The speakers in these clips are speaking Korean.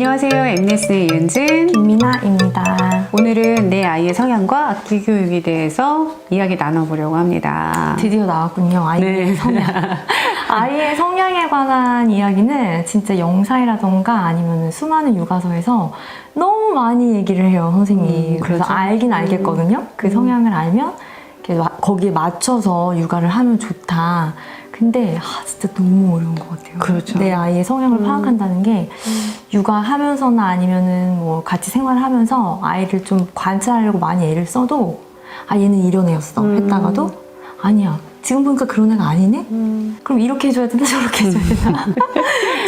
안녕하세요. 엠넷의 이은진, 김미나입니다. 오늘은 내 아이의 성향과 악기 교육에 대해서 이야기 나눠보려고 합니다. 드디어 나왔군요. 아이의 성향. 아이의 성향에 관한 이야기는 진짜 영상이라던가 아니면 수많은 육아서에서 너무 많이 얘기를 해요, 선생님이. 그래서 그렇죠. 알긴 알겠거든요. 그 성향을 알면 거기에 맞춰서 육아를 하면 좋다. 근데 진짜 너무 어려운 것 같아요. 그렇죠. 내 아이의 성향을 파악한다는 게 육아하면서나 아니면은 뭐 같이 생활하면서 아이를 좀 관찰하려고 많이 애를 써도 얘는 이런 애였어 했다가도 아니야. 지금 보니까 그런 애가 아니네? 그럼 이렇게 해줘야 되나 저렇게 해줘야 되나?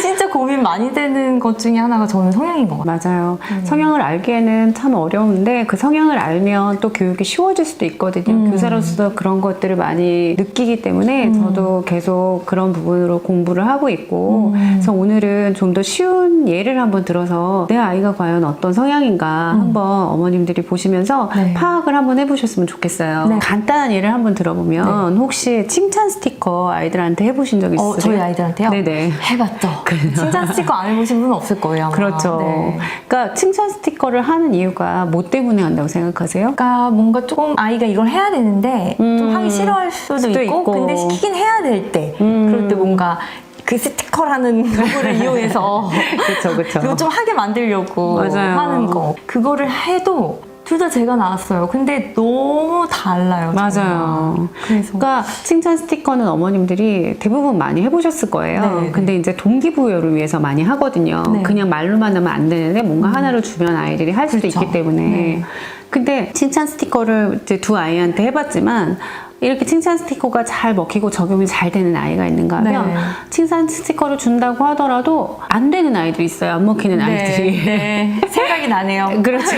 진짜 고민 많이 되는 것 중에 하나가 저는 성향인 것 같아요. 맞아요. 성향을 알기에는 참 어려운데 그 성향을 알면 또 교육이 쉬워질 수도 있거든요. 교사로서 그런 것들을 많이 느끼기 때문에 저도 계속 그런 부분으로 공부를 하고 있고 그래서 오늘은 좀 더 쉬운 예를 한번 들어서 내 아이가 과연 어떤 성향인가 한번 어머님들이 보시면서 네. 파악을 한번 해보셨으면 좋겠어요. 네. 간단한 예를 한번 들어보면 혹시 칭찬 스티커 아이들한테 해보신 적 있으세요? 저희 아이들한테요? 네네. 해봤죠. 칭찬 스티커 안 해보신 분은 없을 거예요, 아마. 그렇죠. 네. 그러니까 칭찬 스티커를 하는 이유가 뭐 때문에 한다고 생각하세요? 그러니까 뭔가 조금 아이가 이걸 해야 되는데 좀 하기 싫어할 수도 있고 근데 시키긴 해야 될 때 그럴 때 뭔가 그 스티커라는 도구를 이용해서 그렇죠. 이거 좀 하게 만들려고 맞아요. 하는 거 그거를 해도 둘 다 제가 나왔어요. 근데 너무 달라요. 맞아요. 정말. 그래서 그러니까 칭찬 스티커는 어머님들이 대부분 많이 해보셨을 거예요. 네, 근데 이제 동기부여를 위해서 많이 하거든요. 네. 그냥 말로만 하면 안 되는데 뭔가 하나를 주면 아이들이 할 수도 그렇죠. 있기 때문에. 네. 근데 칭찬 스티커를 이제 두 아이한테 해봤지만 이렇게 칭찬 스티커가 잘 먹히고 적용이 잘 되는 아이가 있는가 하면 네. 칭찬 스티커를 준다고 하더라도 안 되는 아이들이 있어요. 안 먹히는 아이들이. 네. 생각이 나네요. 그렇죠.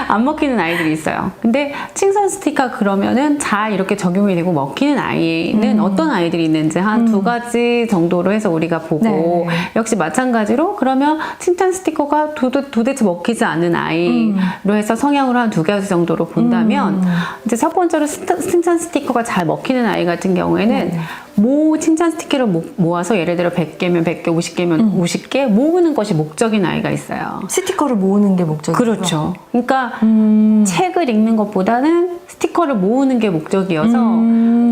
안 먹히는 아이들이 있어요. 근데 칭찬 스티커 그러면은 잘 이렇게 적용이 되고 먹히는 아이는 어떤 아이들이 있는지 한 두 가지 정도로 해서 우리가 보고 네. 역시 마찬가지로 그러면 칭찬 스티커가 도대체 먹히지 않는 아이로 해서 성향으로 한 두 가지 정도로 본다면 이제 첫 번째로 칭찬 스티커가 잘 먹히는 아이 같은 경우에는 칭찬 스티커를 모아서 예를 들어 100개면 100개, 50개면 50개 모으는 것이 목적인 아이가 있어요. 스티커를 모으는 게 목적이죠. 그렇죠. 그러니까 책을 읽는 것보다는 스티커를 모으는 게 목적이어서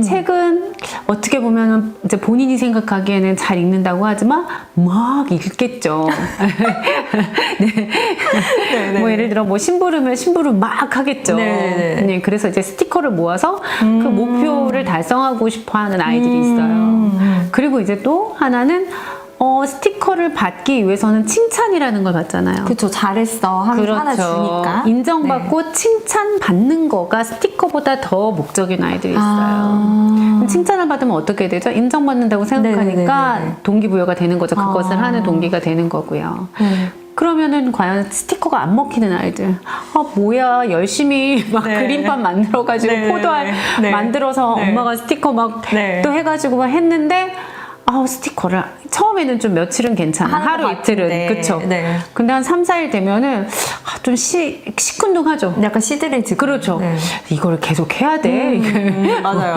책은 어떻게 보면 이제 본인이 생각하기에는 잘 읽는다고 하지만 막 읽겠죠. 네. 뭐 예를 들어 뭐 심부름을 막 하겠죠. 네, 그래서 이제 스티커를 모아서 그 목표를 달성하고 싶어하는 아이들이 있어요. 그리고 이제 또 하나는 스티커를 받기 위해서는 칭찬이라는 걸 받잖아요. 그렇죠. 잘했어 하면서 하나 주니까. 인정받고 칭찬받는 거가 스티커보다 더 목적인 아이들이 있어요. 칭찬을 받으면 어떻게 되죠? 인정받는다고 생각하니까 네네네네. 동기부여가 되는 거죠. 그것을 하는 동기가 되는 거고요. 그러면은 과연 스티커가 안 먹히는 아이들 뭐야 열심히 막 그림판 만들어가지고 포도알 만들어서 엄마가 스티커 막 또 해가지고 막 했는데 스티커를 처음에는 좀 며칠은 괜찮아. 하루 이틀은. 그쵸. 네. 근데 한 3, 4일 되면은 좀 시큰둥하죠. 약간 시들해지고. 그렇죠. 네. 이걸 계속 해야 돼. 맞아요.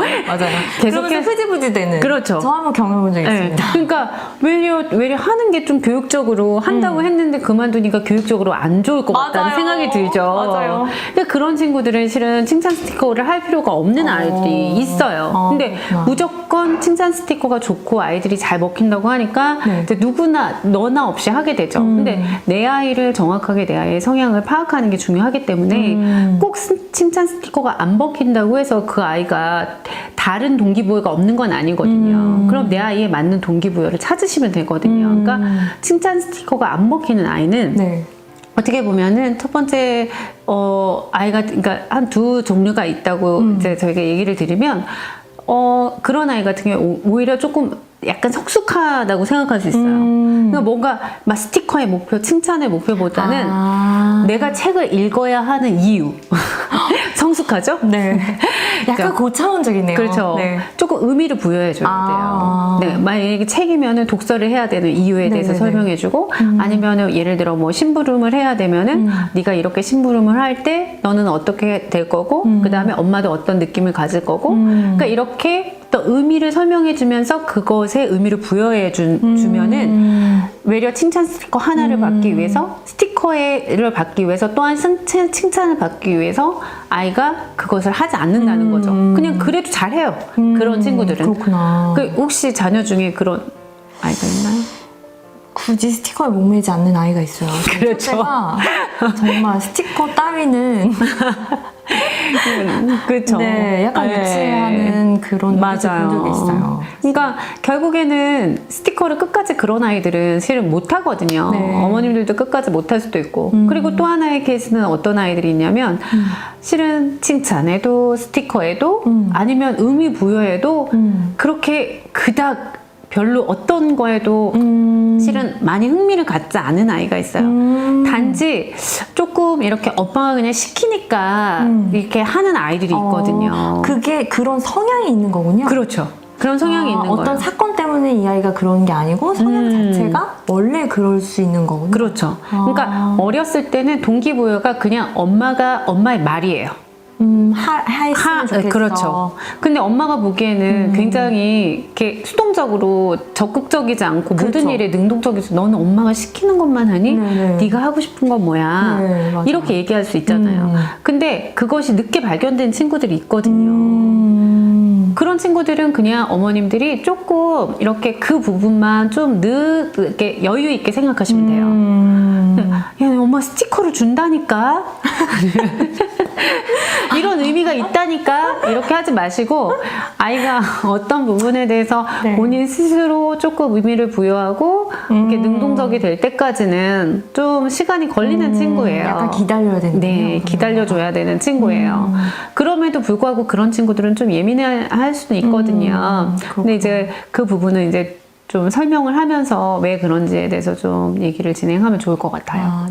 계속 그러면서 흐지부지 되는. 그렇죠. 저 한번 경험한 적이 있습니다. 그러니까 외려 하는 게 좀 교육적으로 한다고 했는데 그만두니까 교육적으로 안 좋을 것 같다는 생각이 들죠. 맞아요. 그러니까 그런 친구들은 실은 칭찬 스티커를 할 필요가 없는 아이들이 있어요. 근데 무조건 칭찬 스티커가 좋고 아이들이 잘 먹힌다고 하니까 이제 누구나 너나 없이 하게 되죠. 근데 내 아이를 정확하게 내 아이의 성향을 파악하는 게 중요하기 때문에 꼭 칭찬 스티커가 안 먹힌다고 해서 그 아이가 다른 동기부여가 없는 건 아니거든요. 그럼 내 아이에 맞는 동기부여를 찾으시면 되거든요. 그러니까 칭찬 스티커가 안 먹히는 아이는 어떻게 보면은 첫 번째 아이가 그러니까 한 두 종류가 있다고 이제 저희가 얘기를 드리면 그런 아이 같은 경우에 오히려 조금 약간 성숙하다고 생각할 수 있어요. 그러니까 뭔가 막 스티커의 목표, 칭찬의 목표보다는 내가 책을 읽어야 하는 이유. 성숙하죠? 네. 약간 그러니까, 고차원적이네요. 그렇죠. 네. 조금 의미를 부여해줘야 돼요. 네, 만약에 책이면은 독서를 해야 되는 이유에 대해서 설명해주고, 아니면은 예를 들어 뭐 심부름을 해야 되면은 네가 이렇게 심부름을 할 때 너는 어떻게 될 거고, 그 다음에 엄마도 어떤 느낌을 가질 거고, 그러니까 이렇게 어떤 의미를 설명해주면서 그것에 의미를 부여해주면은 외려 칭찬 스티커 하나를 받기 위해서 스티커를 받기 위해서 또한 칭찬을 받기 위해서 아이가 그것을 하지 않는다는 거죠. 그냥 그래도 잘해요. 그런 친구들은. 그렇구나. 혹시 자녀 중에 그런 아이가 있나요? 굳이 스티커에 목매지 않는 아이가 있어요. 그렇죠. 첫째가 정말 스티커 따위는 그렇죠. 네, 약간 유치하는 그런 눈빛을 본 적이 있어요. 그러니까 결국에는 스티커를 끝까지 그런 아이들은 실은 못 하거든요. 네. 어머님들도 끝까지 못 할 수도 있고. 그리고 또 하나의 케이스는 어떤 아이들이 있냐면 실은 칭찬에도 스티커에도 아니면 의미 부여에도 그렇게 그닥 별로 어떤 거에도 실은 많이 흥미를 갖지 않은 아이가 있어요. 단지 조금 이렇게 엄마가 그냥 시키니까 이렇게 하는 아이들이 있거든요. 그게 그런 성향이 있는 거군요. 그렇죠. 그런 성향이 있는 거예요. 어떤 사건 때문에 이 아이가 그런 게 아니고 성향 자체가 원래 그럴 수 있는 거군요. 그렇죠. 그러니까 어렸을 때는 동기부여가 그냥 엄마의 말이에요. 했으면 좋겠어. 그렇죠. 근데 엄마가 보기에는 굉장히 이렇게 수동적으로 적극적이지 않고 그렇죠. 모든 일에 능동적이지. 너는 엄마가 시키는 것만 하니? 네네. 네가 하고 싶은 건 뭐야? 네, 맞아요. 이렇게 얘기할 수 있잖아요. 근데 그것이 늦게 발견된 친구들이 있거든요. 그런 친구들은 그냥 어머님들이 조금 이렇게 그 부분만 좀 이렇게 여유 있게 생각하시면 돼요. 야, 엄마 스티커를 준다니까? 이런 의미가 있다니까? 이렇게 하지 마시고 아이가 어떤 부분에 대해서 네. 본인 스스로 조금 의미를 부여하고 이렇게 능동적이 될 때까지는 좀 시간이 걸리는 친구예요. 약간 기다려야 되는 네, 기다려줘야 되는 친구예요. 그럼에도 불구하고 그런 친구들은 좀 예민할 수는 있거든요. 근데 이제 그 부분은 이제 좀 설명을 하면서 왜 그런지에 대해서 좀 얘기를 진행하면 좋을 것 같아요.